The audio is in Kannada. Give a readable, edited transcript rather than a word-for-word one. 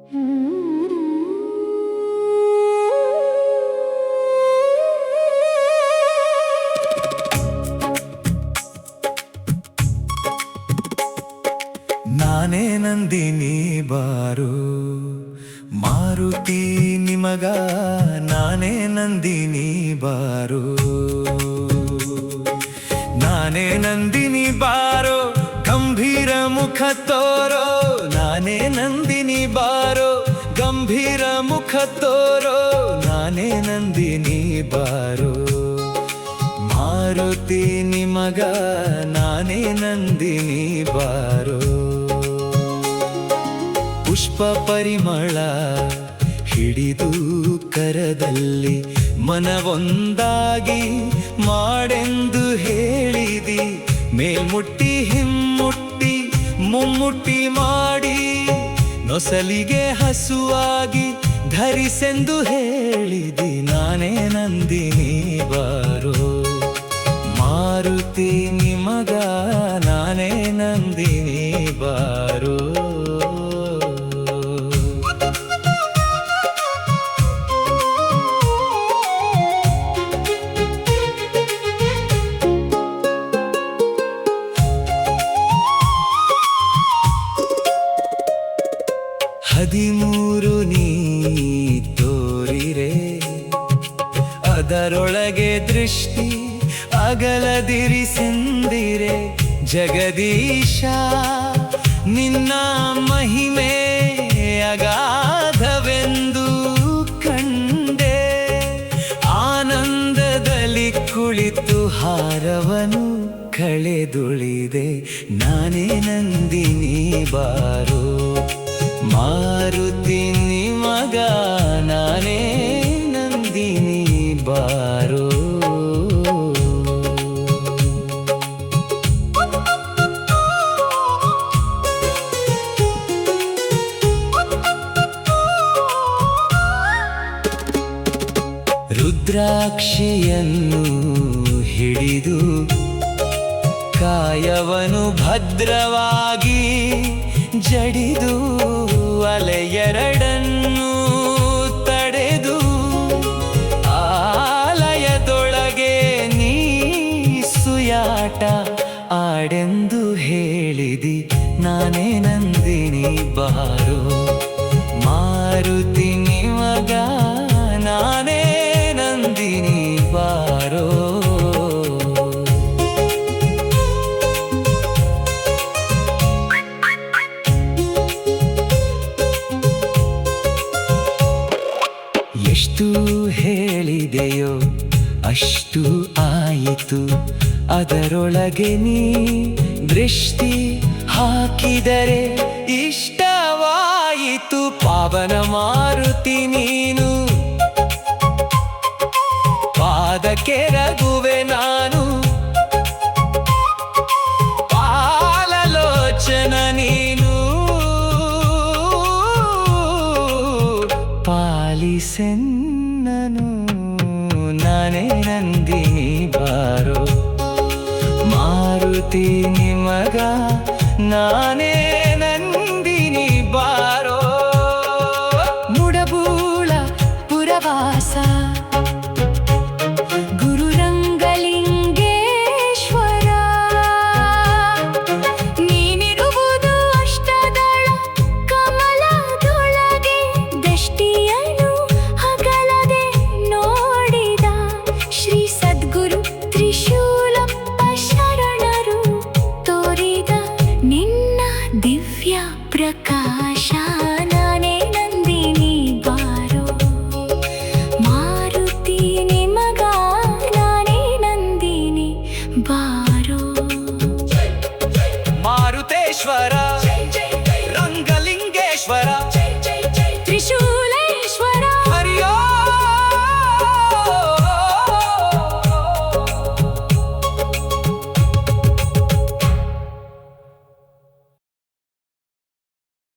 ನಾನೇ ನಂದಿನಿ ಬಾರೋ ಮಾರುತಿ ನಿಮಗ, ನಾನೇ ನಂದಿನಿ ಬಾರೋ, ನಾನೇ ನಂದಿನಿ ಬಾರೋ ಗಂಭೀರ ಮುಖ ತೋರೋ, ನಾನೇ ನಂದಿನಿ ಬಾರೋ ಗಂಭೀರ ಮುಖ ತೋರೋ, ನಾನೇ ನಂದಿನಿ ಬಾರೋ ಮಾರುತಿ ನಿಮಗ, ನಾನೇ ನಂದಿನಿ ಬಾರೋ. ಪುಷ್ಪ ಪರಿಮಳ ಹಿಡಿದು ಕರದಲ್ಲಿ ಮನವೊಂದಾಗಿ ಮಾಡೆಂದು ಹೇಳಿದಿ, ಮೇಲ್ಮುಟ್ಟಿ ಹಿಮ್ಮುಟ್ಟಿ ಮುಮ್ಮುಟ್ಟಿ ಮಾಡಿ ನೊಸಲಿಗೆ ಹಸುವಾಗಿ ಧರಿಸೆಂದು ಹೇಳಿದಿ, ನಾನೇ ನಂದಿನಿ ಬಾರೋ ಮಾರುತಿ ನಿಮಗ, ನಾನೇ ನಂದಿನಿ ಬಾರೋ. ಹದಿಮೂರು ನೀ ತೋರಿರೆ ಅದರೊಳಗೆ ದೃಷ್ಟಿ ಅಗಲದಿರಿಸೆಂದಿರೆ, ಜಗದೀಶ ನಿನ್ನ ಮಹಿಮೆ ಅಗಾಧವೆಂದು ಕಂಡೆ, ಆನಂದದಲ್ಲಿ ಕುಳಿತು ಹಾರವನು ಕಳೆದುಳಿದೆ, ನಾನೇ ನಂದಿನಿ ಬಾರೋ ಮಾರುತಿ ನಿಮಗ, ನಾನೇ ನಂದಿನಿ ಬಾರೋ. ರುದ್ರಾಕ್ಷಿಯನ್ನು ಹಿಡಿದು ಕಾಯವನು ಭದ್ರವಾಗಿ ಜಡಿದು, ಅಲೆಯೆರಡನ್ನು ತಡೆದು ಆಲಯದೊಳಗೆ ನೀ ಸುಯಾಟ ಆಡೆಂದು ಹೇಳಿದಿ, ನಾನೇ ನಂದಿನಿ ಬಾರೋ ಮಾರುತಿ ನಿಮಗ, ನಾನೇ ನಂದಿನಿ ಬಾರೋ. ಎಷ್ಟು ಹೇಳಿದೆಯೋ ಅಷ್ಟು ಆಯಿತು, ಅದರೊಳಗೆ ನೀ ದೃಷ್ಟಿ ಹಾಕಿದರೆ ಇಷ್ಟವಾಯಿತು, ಪಾವನ ಮಾರುತಿ ನೀನು ಪಾದಕ್ಕೆ ರಘುವೆ ನಾನು, ಪಾಲಲೋಚನ ನೀನು ಪಾಲಿಸೆನ್ನನು, ನಾನೇ ನಂದಿನಿ ಬಾರೋ ಮಾರುತಿ ನಿಮಗ, ನಾನೇ